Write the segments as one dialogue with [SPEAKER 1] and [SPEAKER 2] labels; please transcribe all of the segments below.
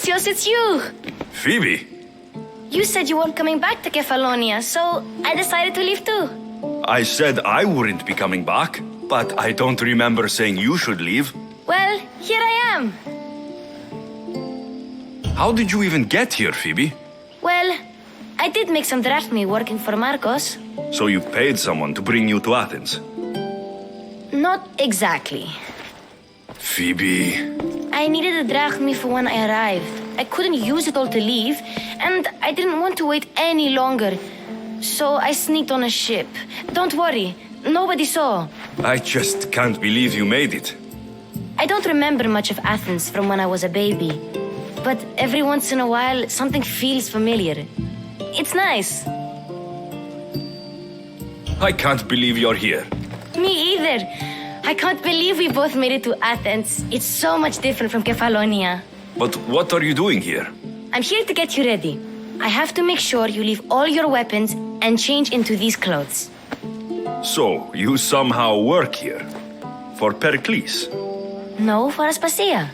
[SPEAKER 1] Asterosios, it's you!
[SPEAKER 2] Phoebe,
[SPEAKER 1] You said you weren't coming back to Kefalonia, so I decided to leave too.
[SPEAKER 2] I said I wouldn't be coming back, but I don't remember saying you should leave.
[SPEAKER 1] Well, here I am.
[SPEAKER 2] How did you even get here, Phoebe?
[SPEAKER 1] Well, I did make some drachmi working for Marcos.
[SPEAKER 2] So you paid someone to bring you to Athens?
[SPEAKER 1] Not exactly.
[SPEAKER 2] Phoebe...
[SPEAKER 1] I needed a drachmi for when I arrived. I couldn't use it all to leave, and I didn't want to wait any longer. So I sneaked on a ship. Don't worry, nobody saw.
[SPEAKER 2] I just can't believe you made it.
[SPEAKER 1] I don't remember much of Athens from when I was a baby. But every once in a while, something feels familiar. It's nice.
[SPEAKER 2] I can't believe you're here.
[SPEAKER 1] Me either. I can't believe we both made it to Athens. It's so much different from Kefalonia.
[SPEAKER 2] But what are you doing here?
[SPEAKER 1] I'm here to get you ready. I have to make sure you leave all your weapons and change into these clothes.
[SPEAKER 2] So, you somehow work here? For Pericles?
[SPEAKER 1] No, for Aspasia.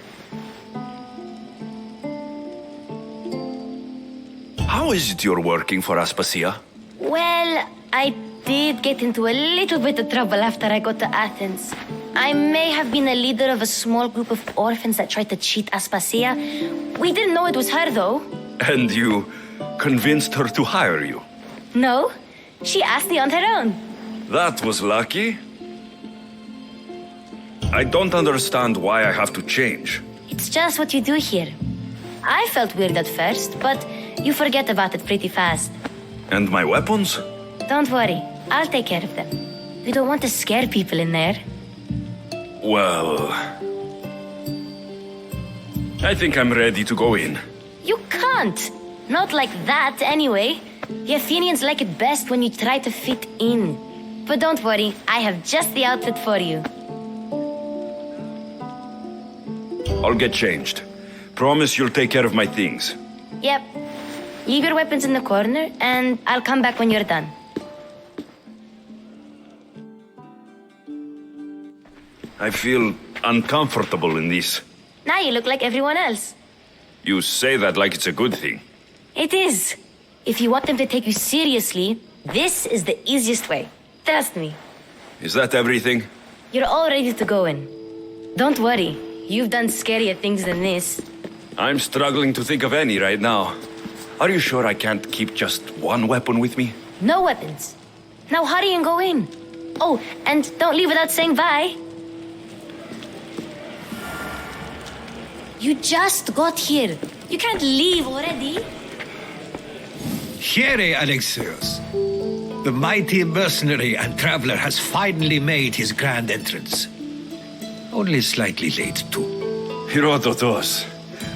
[SPEAKER 2] How is it you're working for Aspasia?
[SPEAKER 1] Well, I did get into a little bit of trouble after I got to Athens. I may have been a leader of a small group of orphans that tried to cheat Aspasia. We didn't know it was her, though.
[SPEAKER 2] And you convinced her to hire you?
[SPEAKER 1] No, she asked me on her own.
[SPEAKER 2] That was lucky. I don't understand why I have to change.
[SPEAKER 1] It's just what you do here. I felt weird at first, but you forget about it pretty fast.
[SPEAKER 2] And my weapons?
[SPEAKER 1] Don't worry, I'll take care of them. We don't want to scare people in there.
[SPEAKER 2] Well... I think I'm ready to go in.
[SPEAKER 1] You can't! Not like that, anyway. The Athenians like it best when you try to fit in. But don't worry, I have just the outfit for you.
[SPEAKER 2] I'll get changed. Promise you'll take care of my things.
[SPEAKER 1] Yep. Leave your weapons in the corner, and I'll come back when you're done.
[SPEAKER 2] I feel uncomfortable in this.
[SPEAKER 1] Now you look like everyone else.
[SPEAKER 2] You say that like it's a good thing.
[SPEAKER 1] It is. If you want them to take you seriously, this is the easiest way. Trust me.
[SPEAKER 2] Is that everything?
[SPEAKER 1] You're all ready to go in. Don't worry. You've done scarier things than this.
[SPEAKER 2] I'm struggling to think of any right now. Are you sure I can't keep just one weapon with me?
[SPEAKER 1] No weapons. Now hurry and go in. Oh, and don't leave without saying bye. You just got here. You can't leave already.
[SPEAKER 3] Here, Alexios. The mighty mercenary and traveler has finally made his grand entrance. Only slightly late, too.
[SPEAKER 2] Herodotus.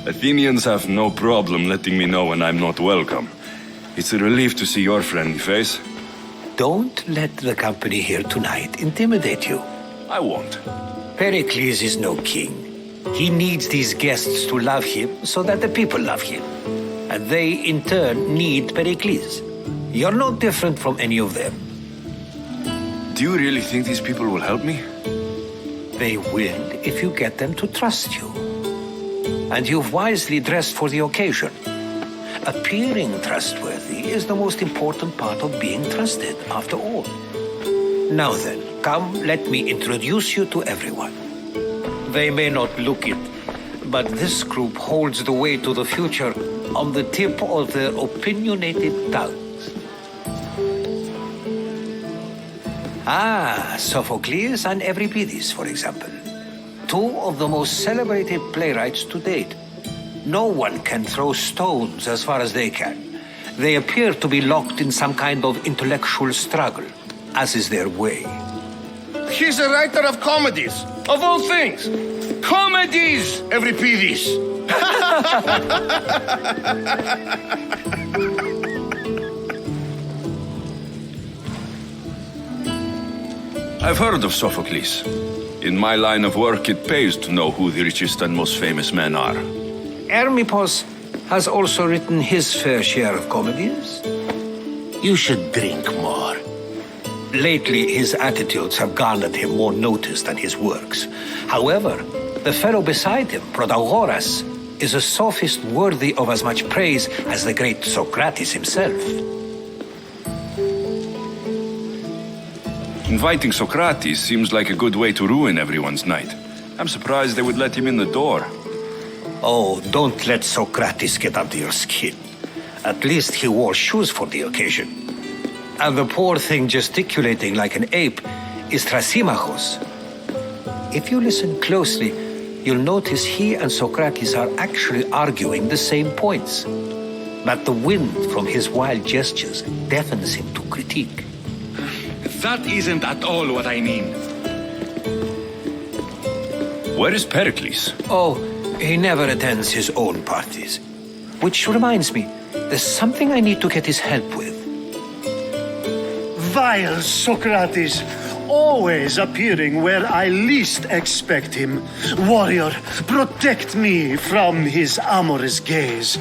[SPEAKER 2] Athenians have no problem letting me know when I'm not welcome. It's a relief to see your friendly face.
[SPEAKER 3] Don't let the company here tonight intimidate you.
[SPEAKER 2] I won't.
[SPEAKER 3] Pericles is no king. He needs these guests to love him so that the people love him. And they, in turn, need Pericles. You're no different from any of them.
[SPEAKER 2] Do you really think these people will help me?
[SPEAKER 3] They will if you get them to trust you. And you've wisely dressed for the occasion. Appearing trustworthy is the most important part of being trusted, after all. Now then, come, let me introduce you to everyone. They may not look it, but this group holds the way to the future on the tip of their opinionated tongues. Ah, Sophocles and Euripides, for example. Two of the most celebrated playwrights to date. No one can throw stones as far as they can. They appear to be locked in some kind of intellectual struggle, as is their way.
[SPEAKER 4] He's a writer of comedies, of all things. Comedies, Euripides.
[SPEAKER 2] I've heard of Sophocles. In my line of work, it pays to know who the richest and most famous men are.
[SPEAKER 3] Hermippos has also written his fair share of comedies. You should drink more. Lately, his attitudes have garnered him more notice than his works. However, the fellow beside him, Protagoras, is a sophist worthy of as much praise as the great Socrates himself.
[SPEAKER 2] Inviting Socrates seems like a good way to ruin everyone's night. I'm surprised they would let him in the door.
[SPEAKER 3] Oh, don't let Socrates get under your skin. At least he wore shoes for the occasion. And the poor thing gesticulating like an ape is Thrasymachos. If you listen closely, you'll notice he and Socrates are actually arguing the same points. But the wind from his wild gestures deafens him to critique.
[SPEAKER 5] That isn't at all what I mean.
[SPEAKER 2] Where is Pericles?
[SPEAKER 3] Oh, he never attends his own parties. Which reminds me, there's something I need to get his help with.
[SPEAKER 6] Vile Socrates, always appearing where I least expect him. Warrior, protect me from his amorous gaze.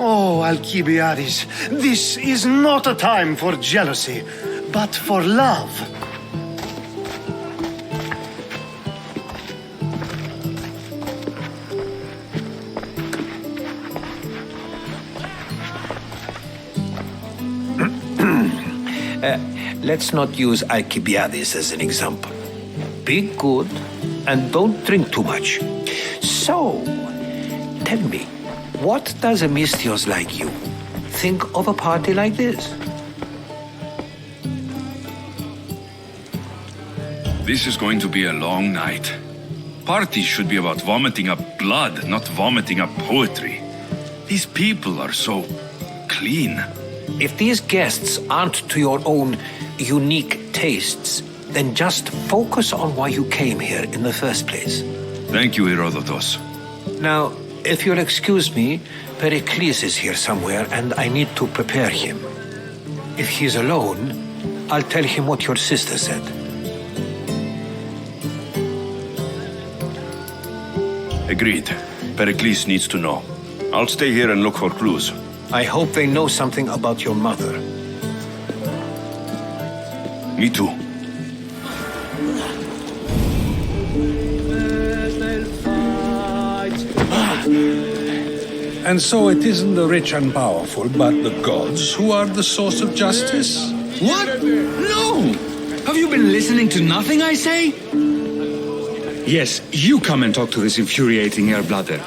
[SPEAKER 6] Oh, Alcibiades, this is not a time for jealousy, but for love.
[SPEAKER 3] Let's not use Alcibiades as an example. Be good and don't drink too much. So, tell me, what does a Misthios like you think of a party like this?
[SPEAKER 2] This is going to be a long night. Parties should be about vomiting up blood, not vomiting up poetry. These people are so clean.
[SPEAKER 3] If these guests aren't to your own unique tastes, then just focus on why you came here in the first place.
[SPEAKER 2] Thank you, Herodotus.
[SPEAKER 3] Now, if you'll excuse me, Pericles is here somewhere and I need to prepare him. If he's alone, I'll tell him what your sister said.
[SPEAKER 2] Agreed. Pericles needs to know. I'll stay here and look for clues.
[SPEAKER 3] I hope they know something about your mother.
[SPEAKER 2] Me too.
[SPEAKER 7] And so it isn't the rich and powerful, but the gods who are the source of justice?
[SPEAKER 5] What? No! Have you been listening to nothing I say? Yes, you come and talk to this infuriating airbladder.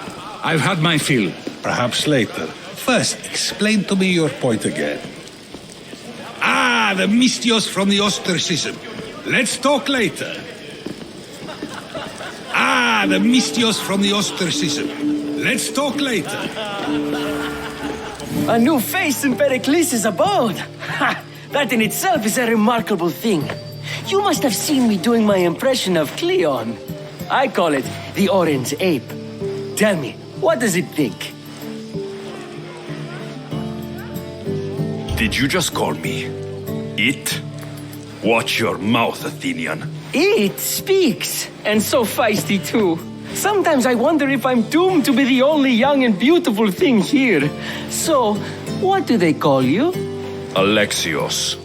[SPEAKER 5] I've had my fill.
[SPEAKER 7] Perhaps later. First, explain to me your point again. Ah, the Misthios from the ostracism. Let's talk later. Ah, the Misthios from the ostracism. Let's talk later.
[SPEAKER 8] A new face in Pericles' abode. Ha! That in itself is a remarkable thing. You must have seen me doing my impression of Cleon. I call it the orange ape. Tell me, what does it think?
[SPEAKER 2] Did you just call me it? Watch your mouth, Athenian.
[SPEAKER 8] It speaks, and so feisty too. Sometimes I wonder if I'm doomed to be the only young and beautiful thing here. So, what do they call you?
[SPEAKER 2] Alexios.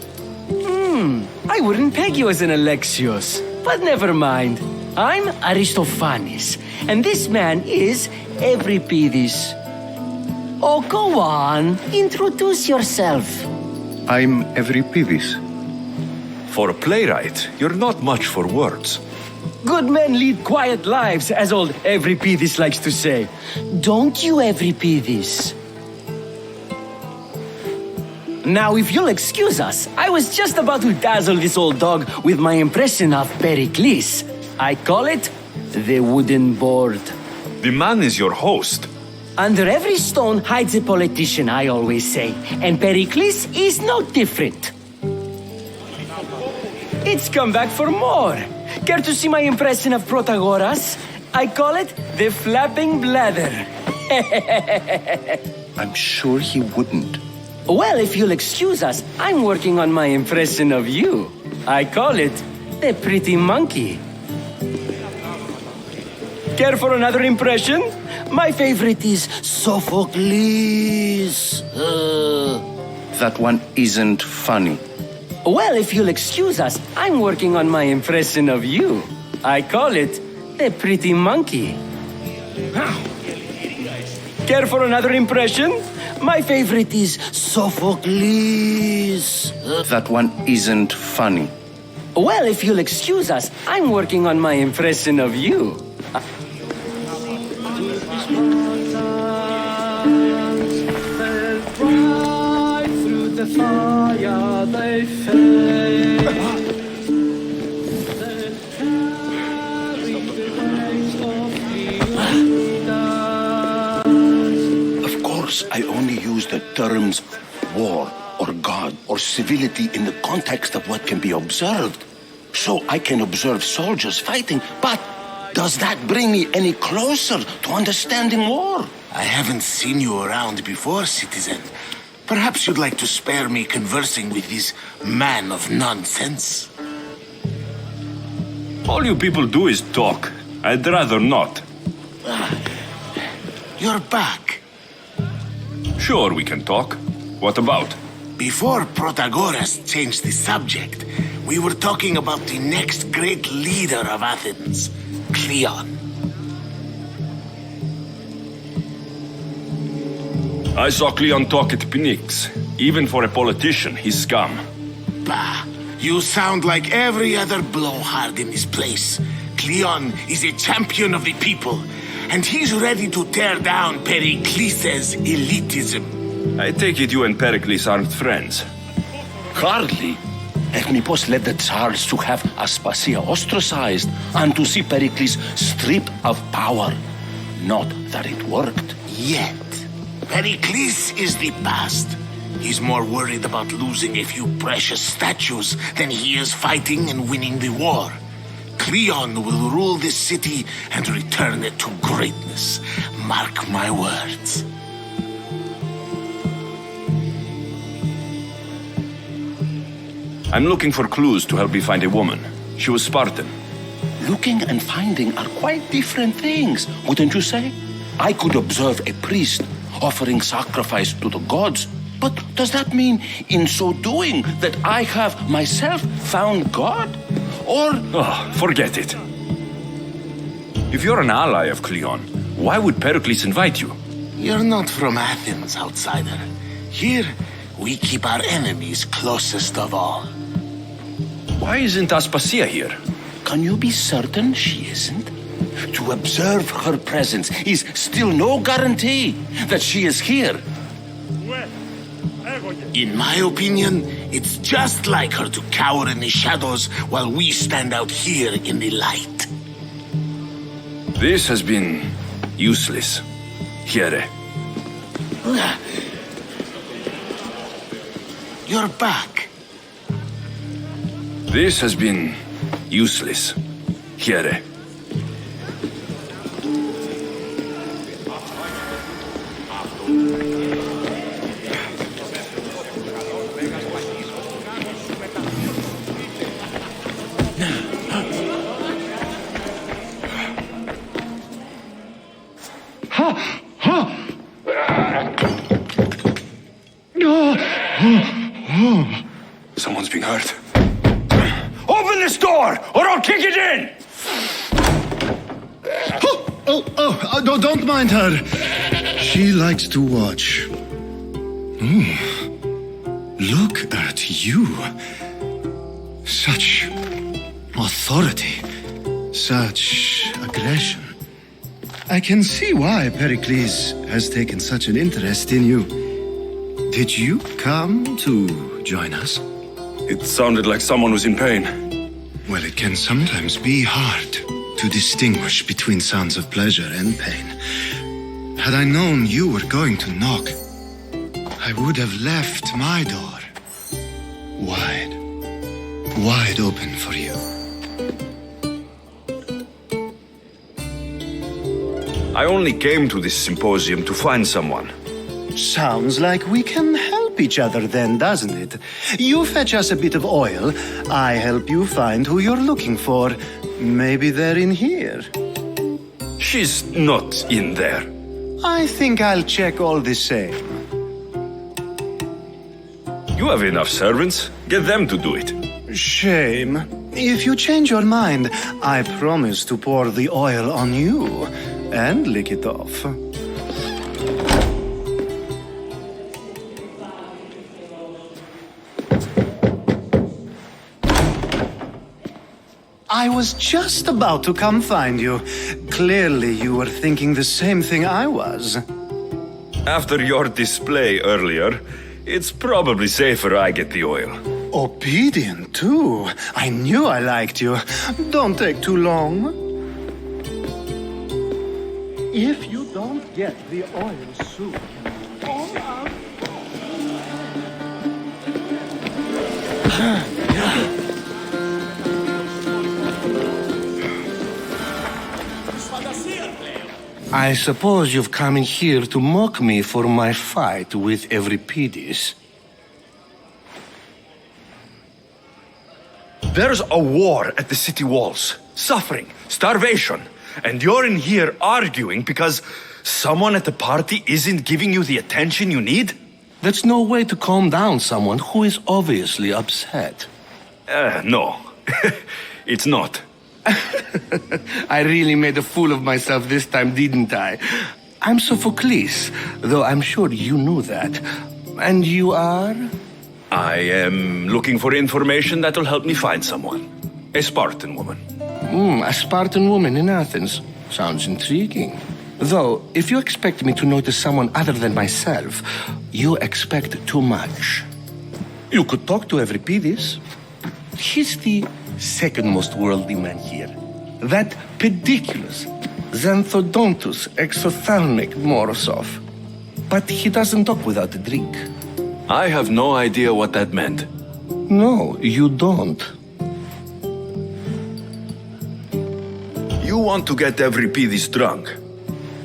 [SPEAKER 8] I wouldn't peg you as an Alexios, but never mind. I'm Aristophanes, and this man is Euripides. Oh, go on. Introduce yourself.
[SPEAKER 9] I'm Euripides.
[SPEAKER 2] For a playwright, you're not much for words.
[SPEAKER 8] Good men lead quiet lives, as old Euripides likes to say. Don't you, Euripides? Now, if you'll excuse us, I was just about to dazzle this old dog with my impression of Pericles. I call it the wooden board.
[SPEAKER 2] The man is your host.
[SPEAKER 8] Under every stone hides a politician, I always say, and Pericles is no different. It's come back for more. Care to see my impression of Protagoras? I call it the flapping bladder.
[SPEAKER 9] I'm sure he wouldn't.
[SPEAKER 8] Well, if you'll excuse us, I'm working on my impression of you. I call it the pretty monkey. Care for another impression? My favorite is Sophocles.
[SPEAKER 9] That one isn't funny.
[SPEAKER 8] Well, if you'll excuse us, I'm working on my impression of you. I call it the pretty monkey. Care for another impression? My favorite is Sophocles.
[SPEAKER 9] That one isn't funny.
[SPEAKER 8] Well, if you'll excuse us, I'm working on my impression of you. Right through the fire they fell.
[SPEAKER 3] Of course, I only use the terms war or God or civility in the context of what can be observed. So I can observe soldiers fighting, but does that bring me any closer to understanding war?
[SPEAKER 10] I haven't seen you around before, citizen. Perhaps you'd like to spare me conversing with this man of nonsense.
[SPEAKER 2] All you people do is talk. I'd rather not.
[SPEAKER 10] You're back.
[SPEAKER 2] Sure, we can talk. What about?
[SPEAKER 10] Before Protagoras changed the subject, we were talking about the next great leader of Athens, Cleon.
[SPEAKER 2] I saw Cleon talk at Pnyx. Even for a politician, he's scum.
[SPEAKER 10] Bah, you sound like every other blowhard in this place. Cleon is a champion of the people, and he's ready to tear down Pericles' elitism.
[SPEAKER 2] I take it you and Pericles aren't friends.
[SPEAKER 3] Hardly. Ethnippos led the Tsars to have Aspasia ostracized and to see Pericles stripped of power. Not that it worked.
[SPEAKER 10] Yet, Pericles is the past. He's more worried about losing a few precious statues than he is fighting and winning the war. Cleon will rule this city and return it to greatness. Mark my words.
[SPEAKER 2] I'm looking for clues to help me find a woman. She was Spartan.
[SPEAKER 3] Looking and finding are quite different things, wouldn't you say? I could observe a priest offering sacrifice to the gods, but does that mean in so doing that I have myself found God? Or...
[SPEAKER 2] Oh, forget it. If you're an ally of Cleon, why would Pericles invite you?
[SPEAKER 10] You're not from Athens, outsider. Here, we keep our enemies closest of all.
[SPEAKER 2] Why isn't Aspasia here?
[SPEAKER 3] Can you be certain she isn't? To observe her presence is still no guarantee that she is here.
[SPEAKER 10] In my opinion, it's just like her to cower in the shadows while we stand out here in the light.
[SPEAKER 2] This has been useless. Here.
[SPEAKER 10] You're back.
[SPEAKER 2] This has been useless. Here. Someone's being hurt. Open this door, or I'll kick it in!
[SPEAKER 6] No, don't mind her. She likes to watch. Look at you. Such authority. Such aggression. I can see why Pericles has taken such an interest in you. Did you come to join us?
[SPEAKER 2] It sounded like someone was in pain.
[SPEAKER 6] Well, it can sometimes be hard to distinguish between sounds of pleasure and pain. Had I known you were going to knock, I would have left my door wide open for you.
[SPEAKER 2] I only came to this symposium to find someone.
[SPEAKER 6] Sounds like we can help each other then, doesn't it? You fetch us a bit of oil, I help you find who you're looking for. Maybe they're in here.
[SPEAKER 2] She's not in there.
[SPEAKER 6] I think I'll check all the same.
[SPEAKER 2] You have enough servants. Get them to do it.
[SPEAKER 6] Shame. If you change your mind, I promise to pour the oil on you and lick it off. I was just about to come find you. Clearly, you were thinking the same thing I was.
[SPEAKER 2] After your display earlier, it's probably safer I get the oil.
[SPEAKER 6] Obedient, too. I knew I liked you. Don't take too long. If you don't get the oil soon, all out.
[SPEAKER 10] I suppose you've come in here to mock me for my fight with Euripides.
[SPEAKER 2] There's a war at the city walls. Suffering, starvation. And you're in here arguing because someone at the party isn't giving you the attention you need?
[SPEAKER 10] That's no way to calm down someone who is obviously upset.
[SPEAKER 2] No. It's not.
[SPEAKER 10] I really made a fool of myself this time, didn't I? I'm Sophocles, though I'm sure you knew that. And you are?
[SPEAKER 2] I am looking for information that'll help me find someone. A Spartan woman.
[SPEAKER 10] A Spartan woman in Athens. Sounds intriguing. Though, if you expect me to notice someone other than myself, you expect too much. You could talk to Euripides. He's the second most worldly man here. That pediculous Xanthodontus exothalmic Morosov. But he doesn't talk without a drink.
[SPEAKER 2] I have no idea what that meant.
[SPEAKER 10] No, you don't.
[SPEAKER 2] You want to get Euripides drunk.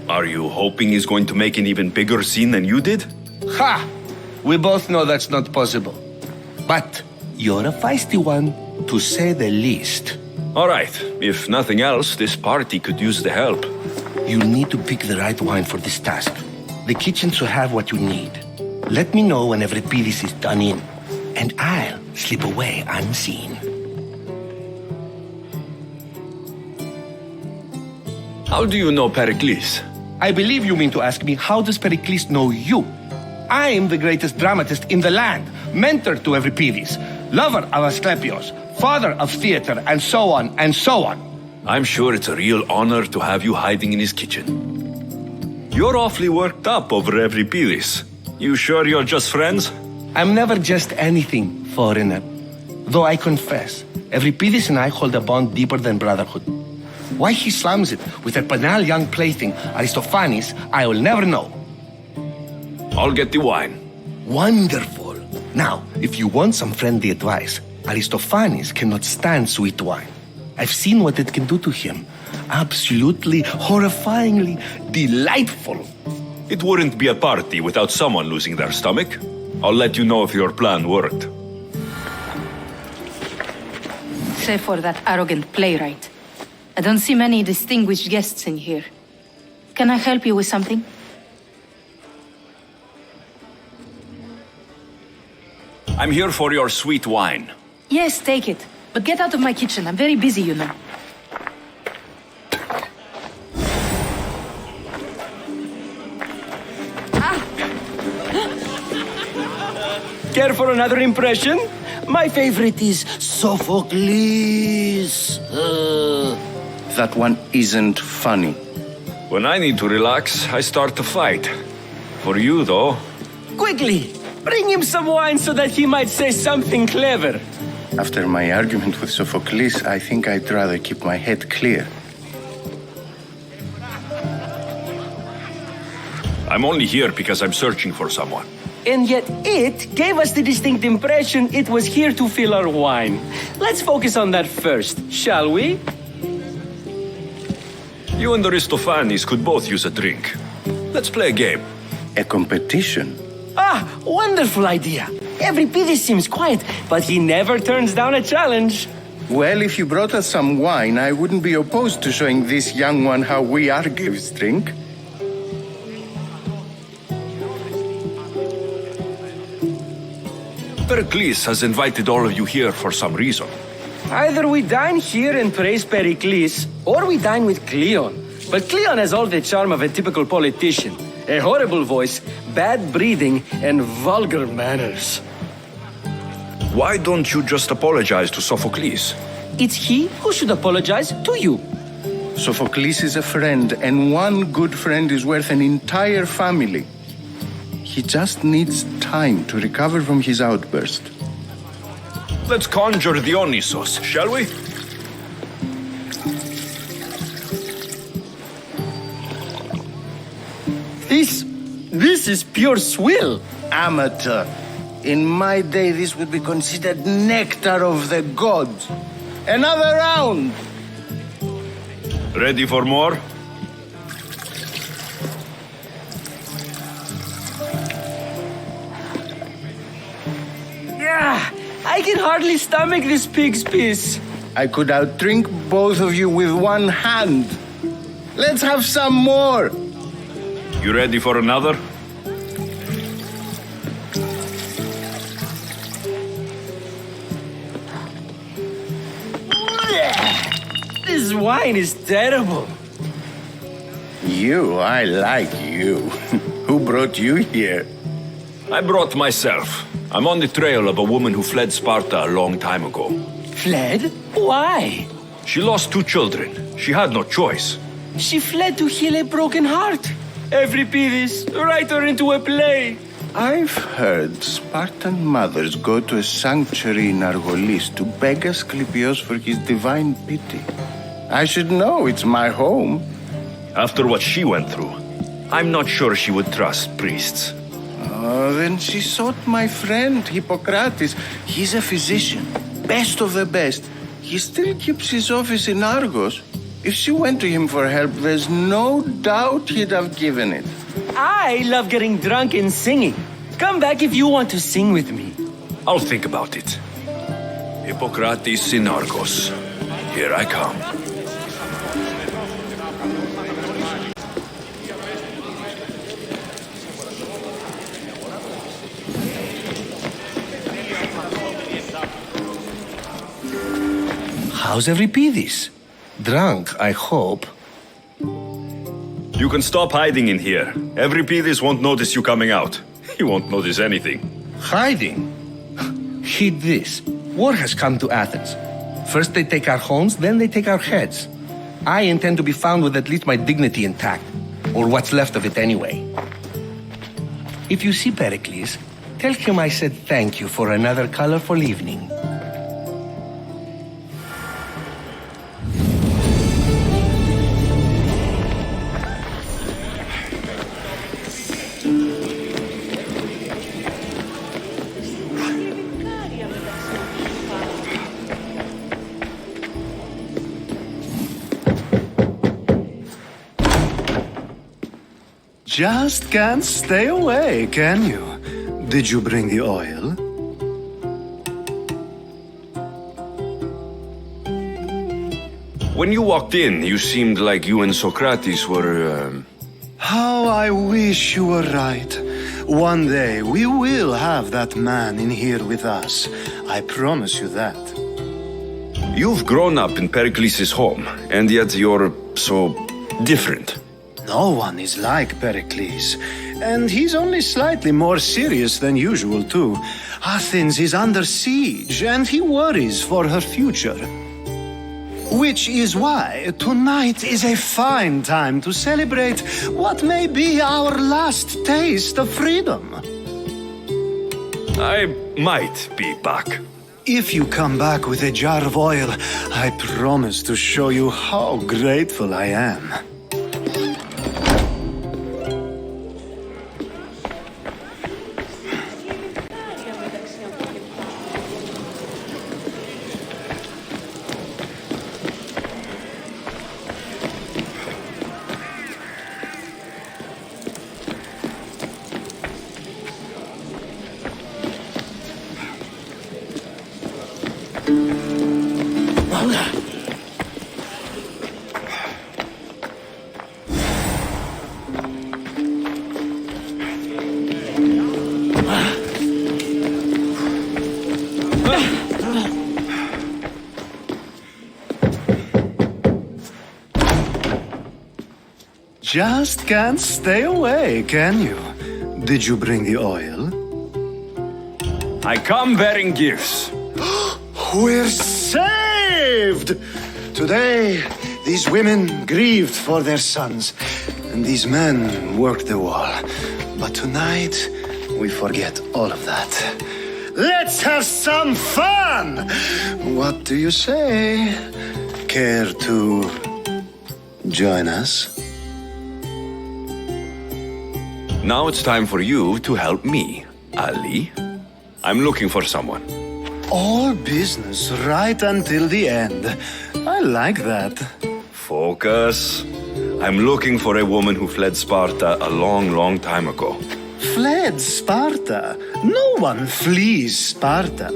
[SPEAKER 2] Are you hoping he's going to make an even bigger scene than you did?
[SPEAKER 10] Ha! We both know that's not possible. But you're a feisty one, to say the least.
[SPEAKER 2] All right. If nothing else, this party could use the help.
[SPEAKER 10] You need to pick the right wine for this task. The kitchen should have what you need. Let me know when Euripides is done in, and I'll slip away unseen.
[SPEAKER 2] How do you know Pericles?
[SPEAKER 10] I believe you mean to ask me, how does Pericles know you? I am the greatest dramatist in the land, mentor to Euripides, lover of Asclepios, father of theater, and so on and so on.
[SPEAKER 2] I'm sure it's a real honor to have you hiding in his kitchen. You're awfully worked up over Euripides. You sure you're just friends?
[SPEAKER 10] I'm never just anything, foreigner. Though I confess, Euripides and I hold a bond deeper than brotherhood. Why he slams it with a banal young plaything, Aristophanes, I will never know.
[SPEAKER 2] I'll get the wine.
[SPEAKER 10] Wonderful. Now, if you want some friendly advice, Aristophanes cannot stand sweet wine. I've seen what it can do to him. Absolutely, horrifyingly delightful.
[SPEAKER 2] It wouldn't be a party without someone losing their stomach. I'll let you know if your plan worked.
[SPEAKER 11] Save for that arrogant playwright. I don't see many distinguished guests in here. Can I help you with something?
[SPEAKER 2] I'm here for your sweet wine.
[SPEAKER 11] Yes, take it. But get out of my kitchen. I'm very busy, you know.
[SPEAKER 8] Care for another impression? My favorite is Sophocles.
[SPEAKER 9] That one isn't funny.
[SPEAKER 2] When I need to relax, I start to fight. For you, though.
[SPEAKER 8] Quickly, bring him some wine so that he might say something clever.
[SPEAKER 9] After my argument with Sophocles, I think I'd rather keep my head clear.
[SPEAKER 2] I'm only here because I'm searching for someone.
[SPEAKER 8] And yet it gave us the distinct impression it was here to fill our wine. Let's focus on that first, shall we?
[SPEAKER 2] You and Aristophanes could both use a drink. Let's play a game.
[SPEAKER 9] A competition?
[SPEAKER 8] Ah, wonderful idea. Euripides seems quiet, but he never turns down a challenge.
[SPEAKER 9] Well, if you brought us some wine, I wouldn't be opposed to showing this young one how we Argives drink.
[SPEAKER 2] Pericles has invited all of you here for some reason.
[SPEAKER 8] Either we dine here and praise Pericles, or we dine with Cleon. But Cleon has all the charm of a typical politician. A horrible voice, bad breeding, and vulgar manners.
[SPEAKER 2] Why don't you just apologize to Sophocles?
[SPEAKER 8] it's he who should apologize to you.
[SPEAKER 9] Sophocles is a friend, and one good friend is worth an entire family. He just needs time to recover from his outburst.
[SPEAKER 2] Let's conjure Dionysos, shall we?
[SPEAKER 8] This is pure swill.
[SPEAKER 9] Amateur. In my day, this would be considered nectar of the gods. Another round!
[SPEAKER 2] Ready for more?
[SPEAKER 8] Yeah, I can hardly stomach this pig's piss.
[SPEAKER 9] I could outdrink both of you with one hand. Let's have some more.
[SPEAKER 2] You ready for another?
[SPEAKER 8] This wine is terrible.
[SPEAKER 9] I like you. Who brought you here?
[SPEAKER 2] I brought myself. I'm on the trail of a woman who fled Sparta a long time ago.
[SPEAKER 8] Fled? Why?
[SPEAKER 2] She lost 2 children. She had no choice.
[SPEAKER 8] She fled to heal a broken heart. Euripides, write her into a play.
[SPEAKER 9] I've heard Spartan mothers go to a sanctuary in Argolis to beg Asclepios for his divine pity. I should know, it's my home.
[SPEAKER 2] After what she went through, I'm not sure she would trust priests.
[SPEAKER 9] Oh, then she sought my friend, Hippocrates. He's a physician, best of the best. He still keeps his office in Argos. If she went to him for help, there's no doubt he'd have given it.
[SPEAKER 8] I love getting drunk and singing. Come back if you want to sing with me.
[SPEAKER 2] I'll think about it. Hippocrates in Argos. Here I come.
[SPEAKER 3] How's Euripides? Drunk, I hope.
[SPEAKER 2] You can stop hiding in here. Euripides won't notice you coming out. He won't notice anything.
[SPEAKER 3] Hiding? Heed this. War has come to Athens. First they take our homes, then they take our heads. I intend to be found with at least my dignity intact. Or what's left of it anyway. If you see Pericles, tell him I said thank you for another colorful evening.
[SPEAKER 6] Just can't stay away, can you? Did you bring the oil?
[SPEAKER 2] When you walked in, you seemed like you and Socrates were,
[SPEAKER 6] How I wish you were right. One day we will have that man in here with us. I promise you that.
[SPEAKER 2] You've grown up in Pericles' home, and yet you're so different.
[SPEAKER 6] No one is like Pericles, and he's only slightly more serious than usual, too. Athens is under siege, and he worries for her future. Which is why tonight is a fine time to celebrate what may be our last taste of freedom.
[SPEAKER 2] I might be back.
[SPEAKER 6] If you come back with a jar of oil, I promise to show you how grateful I am. Just can't stay away, can you? Did you bring the oil?
[SPEAKER 2] I come bearing gifts.
[SPEAKER 6] We're saved! saved! Today, these women grieved for their sons, and these men worked the wall. But tonight, we forget all of that. Let's have some fun! What do you say? Care to join us?
[SPEAKER 3] Now it's time for you to help me, Ali. I'm looking for someone.
[SPEAKER 6] All business right until the end. I like that.
[SPEAKER 3] Focus. I'm looking for a woman who fled Sparta a long, long time ago.
[SPEAKER 6] Fled Sparta? No one flees Sparta.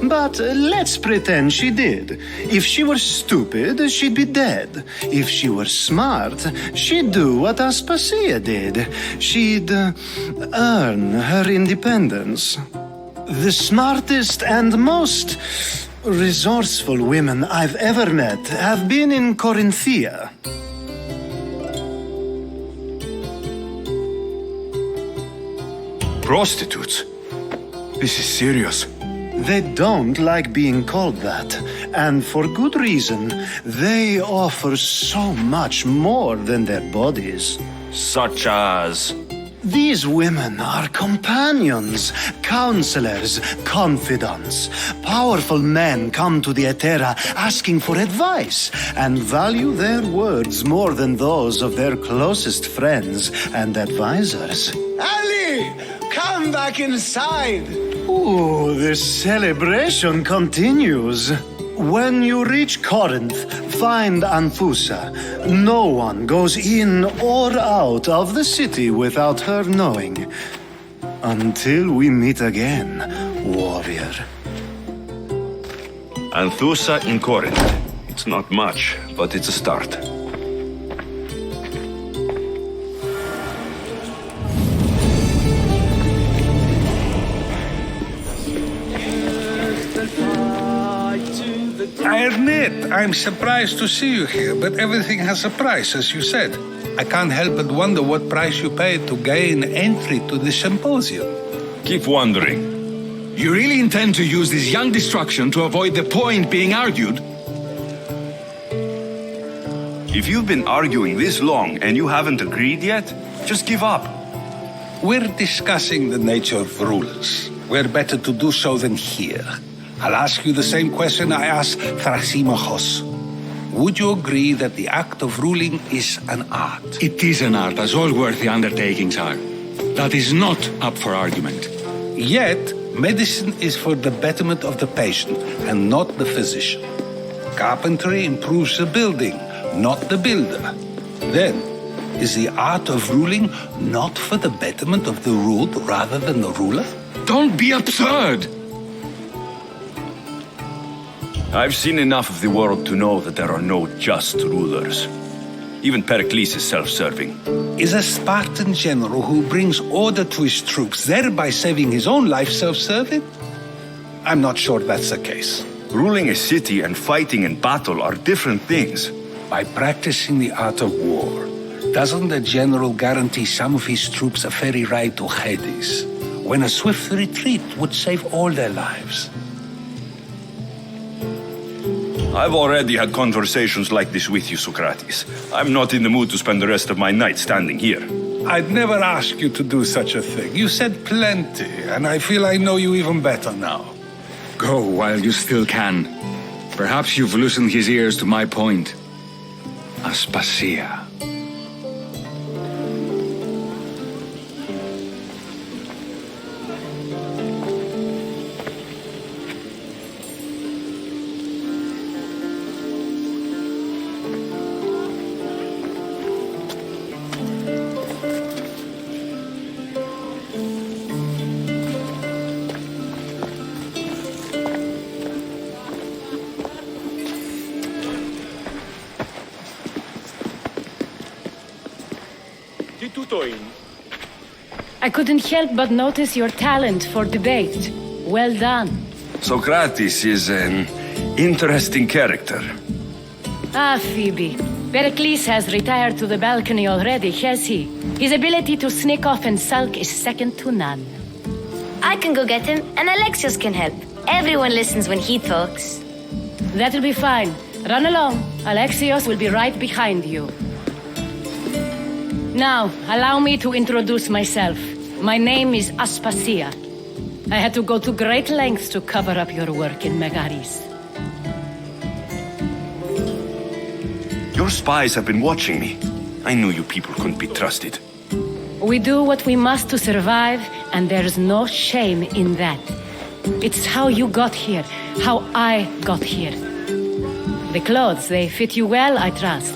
[SPEAKER 6] But let's pretend she did. If she were stupid, she'd be dead. If she were smart, she'd do what Aspasia did. She'd earn her independence. The smartest and most resourceful women I've ever met have been in Corinthia.
[SPEAKER 3] Prostitutes? This is serious.
[SPEAKER 6] They don't like being called that, and for good reason. They offer so much more than their bodies.
[SPEAKER 3] Such as...
[SPEAKER 6] These women are companions, counselors, confidants. Powerful men come to the Etera asking for advice and value their words more than those of their closest friends and advisors. Ali! Come back inside! Ooh, the celebration continues. When you reach Corinth, find Anthusa. No one goes in or out of the city without her knowing. Until we meet again, warrior.
[SPEAKER 3] Anthusa in Corinth. It's not much, but it's a start.
[SPEAKER 7] I admit, I'm surprised to see you here, but everything has a price, as you said. I can't help but wonder what price you paid to gain entry to the symposium.
[SPEAKER 2] Keep wondering.
[SPEAKER 5] You really intend to use this young destruction to avoid the point being argued?
[SPEAKER 2] If you've been arguing this long and you haven't agreed yet, just give up.
[SPEAKER 7] We're discussing the nature of rulers. Where better to do so than here? I'll ask you the same question I asked Thrasymachos. Would you agree that the act of ruling is an art?
[SPEAKER 5] It is an art, as all worthy undertakings are. That is not up for argument.
[SPEAKER 7] Yet, medicine is for the betterment of the patient and not the physician. Carpentry improves the building, not the builder. Then, is the art of ruling not for the betterment of the ruled rather than the ruler?
[SPEAKER 5] Don't be absurd!
[SPEAKER 2] I've seen enough of the world to know that there are no just rulers. Even Pericles is self-serving.
[SPEAKER 7] Is a Spartan general who brings order to his troops, thereby saving his own life, self-serving? I'm not sure that's the case.
[SPEAKER 2] Ruling a city and fighting in battle are different things.
[SPEAKER 7] By practicing the art of war, doesn't the general guarantee some of his troops a ferry ride to Hades, when a swift retreat would save all their lives?
[SPEAKER 2] I've already had conversations like this with you, Socrates. I'm not in the mood to spend the rest of my night standing here.
[SPEAKER 7] I'd never ask you to do such a thing. You said plenty, and I feel I know you even better now.
[SPEAKER 5] Go while you still can. Perhaps you've loosened his ears to my point. Aspasia.
[SPEAKER 11] I couldn't help but notice your talent for debate. Well done.
[SPEAKER 2] Socrates is an interesting character.
[SPEAKER 11] Ah, Phoebe. Pericles has retired to the balcony already, has he? His ability to sneak off and sulk is second to none.
[SPEAKER 1] I can go get him, and Alexios can help. Everyone listens when he talks.
[SPEAKER 11] That'll be fine. Run along. Alexios will be right behind you. Now, allow me to introduce myself. My name is Aspasia. I had to go to great lengths to cover up your work in Megaris.
[SPEAKER 2] Your spies have been watching me. I knew you people couldn't be trusted.
[SPEAKER 11] We do what we must to survive, and there's no shame in that. It's how you got here, how I got here. The clothes, they fit you well, I trust.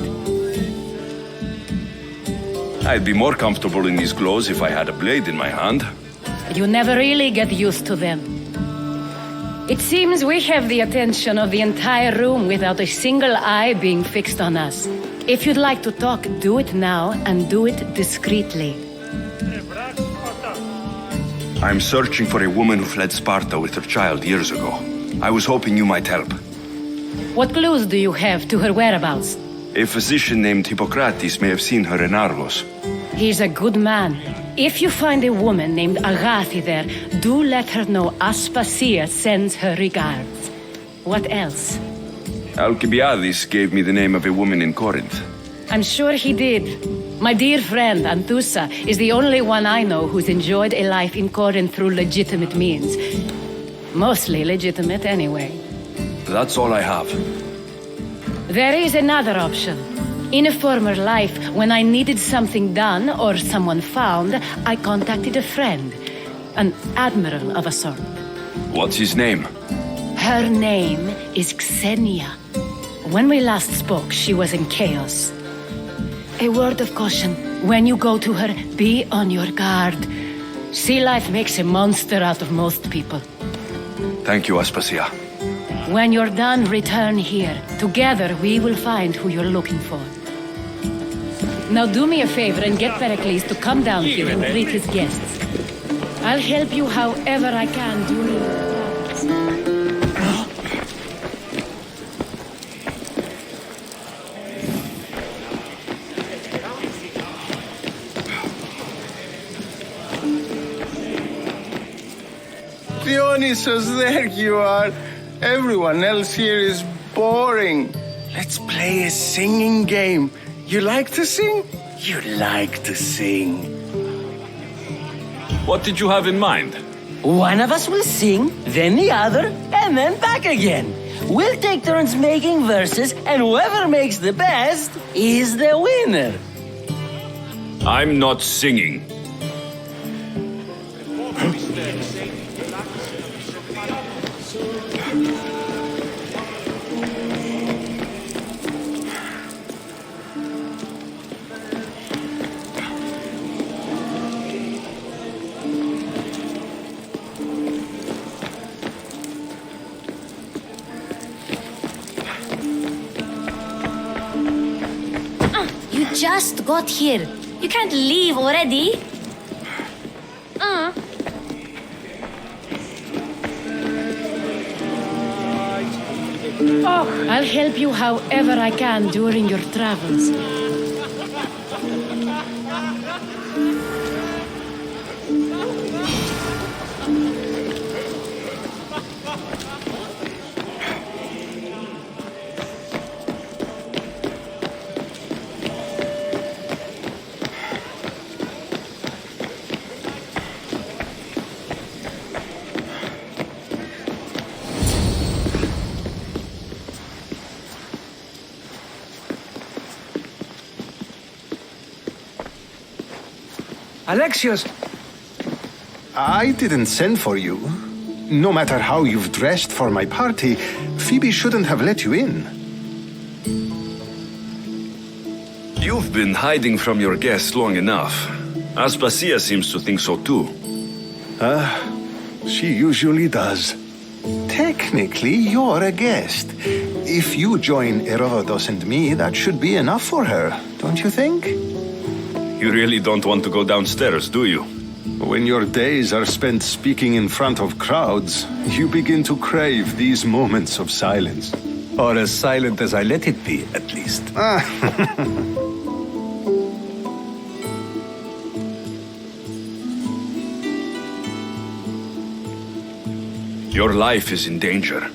[SPEAKER 2] I'd be more comfortable in these clothes if I had a blade in my hand.
[SPEAKER 11] You never really get used to them. It seems we have the attention of the entire room without a single eye being fixed on us. If you'd like to talk, do it now, and do it discreetly.
[SPEAKER 2] I'm searching for a woman who fled Sparta with her child years ago. I was hoping you might help.
[SPEAKER 11] What clues do you have to her whereabouts?
[SPEAKER 2] A physician named Hippocrates may have seen her in Argos.
[SPEAKER 11] He's a good man. If you find a woman named Agathi there, do let her know Aspasia sends her regards. What else?
[SPEAKER 2] Alcibiades gave me the name of a woman in Corinth.
[SPEAKER 11] I'm sure he did. My dear friend, Anthusa, is the only one I know who's enjoyed a life in Corinth through legitimate means. Mostly legitimate, anyway.
[SPEAKER 2] That's all I have.
[SPEAKER 11] There is another option. In a former life, when I needed something done or someone found, I contacted a friend. An admiral of a sort.
[SPEAKER 2] What's his name?
[SPEAKER 11] Her name is Xenia. When we last spoke, she was in chaos. A word of caution. When you go to her, be on your guard. Sea life makes a monster out of most people.
[SPEAKER 2] Thank you, Aspasia.
[SPEAKER 11] When you're done, return here. Together, we will find who you're looking for. Now do me a favor and get Pericles to come down here and greet his guests. I'll help you however I can during your travels.
[SPEAKER 9] Dionysus, there you are. Everyone else here is boring. Let's play a singing game. You like to sing? You like to sing.
[SPEAKER 2] What did you have in mind?
[SPEAKER 8] One of us will sing, then the other, and then back again. We'll take turns making verses, and whoever makes the best is the winner.
[SPEAKER 2] I'm not singing.
[SPEAKER 1] Just got here. You can't leave already.
[SPEAKER 11] I'll help you however I can during your travels.
[SPEAKER 6] Alexios! I didn't send for you. No matter how you've dressed for my party, Phoebe shouldn't have let you in.
[SPEAKER 2] You've been hiding from your guests long enough. Aspasia seems to think so too.
[SPEAKER 6] She usually does. Technically, you're a guest. If you join Herodotus and me, that should be enough for her, don't you think?
[SPEAKER 2] You really don't want to go downstairs, do you?
[SPEAKER 6] When your days are spent speaking in front of crowds, you begin to crave these moments of silence.
[SPEAKER 3] Or as silent as I let it be, at least.
[SPEAKER 2] Your life is in danger.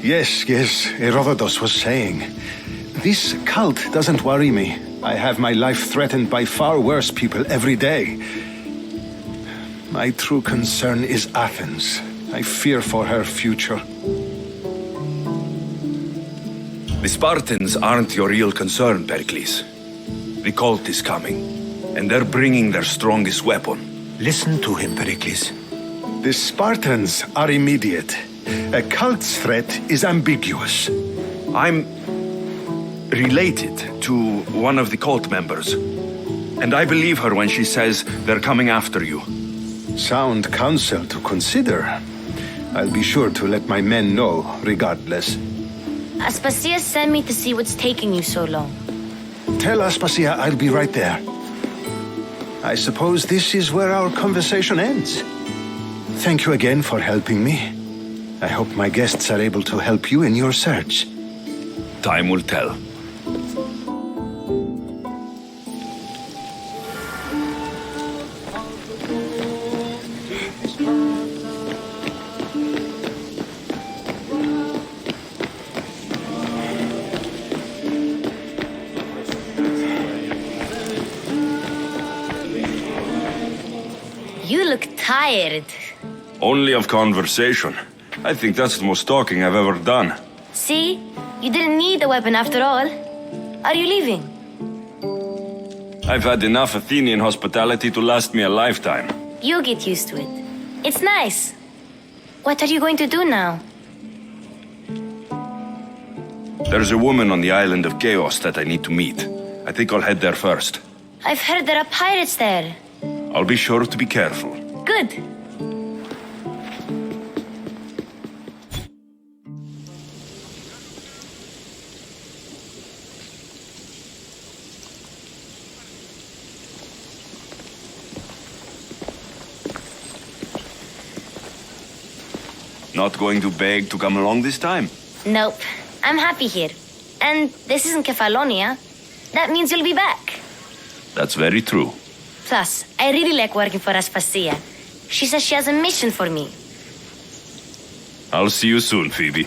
[SPEAKER 6] Yes, Herodotus was saying. This cult doesn't worry me. I have my life threatened by far worse people every day. My true concern is Athens. I fear for her future.
[SPEAKER 2] The Spartans aren't your real concern, Pericles. The cult is coming, and they're bringing their strongest weapon.
[SPEAKER 3] Listen to him, Pericles.
[SPEAKER 6] The Spartans are immediate. A cult's threat is ambiguous.
[SPEAKER 2] I'm related to one of the cult members, and I believe her when she says they're coming after you.
[SPEAKER 6] Sound counsel to consider. I'll be sure to let my men know, regardless.
[SPEAKER 1] Aspasia sent me to see what's taking you so long.
[SPEAKER 6] Tell Aspasia I'll be right there. I suppose this is where our conversation ends. Thank you again for helping me. I hope my guests are able to help you in your search.
[SPEAKER 2] Time will tell.
[SPEAKER 1] You look tired.
[SPEAKER 2] Only of conversation. I think that's the most talking I've ever done.
[SPEAKER 1] See? You didn't need a weapon after all. Are you leaving?
[SPEAKER 2] I've had enough Athenian hospitality to last me a lifetime.
[SPEAKER 1] You'll get used to it. It's nice. What are you going to do now?
[SPEAKER 2] There's a woman on the island of Chaos that I need to meet. I think I'll head there first.
[SPEAKER 1] I've heard there are pirates there.
[SPEAKER 2] I'll be sure to be careful.
[SPEAKER 1] Good.
[SPEAKER 2] Not going to beg to come along this time?
[SPEAKER 1] Nope. I'm happy here. And this isn't Kefalonia. That means you'll be back.
[SPEAKER 2] That's very true.
[SPEAKER 1] Plus, I really like working for Aspasia. She says she has a mission for me.
[SPEAKER 2] I'll see you soon, Phoebe.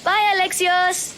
[SPEAKER 1] Bye, Alexios!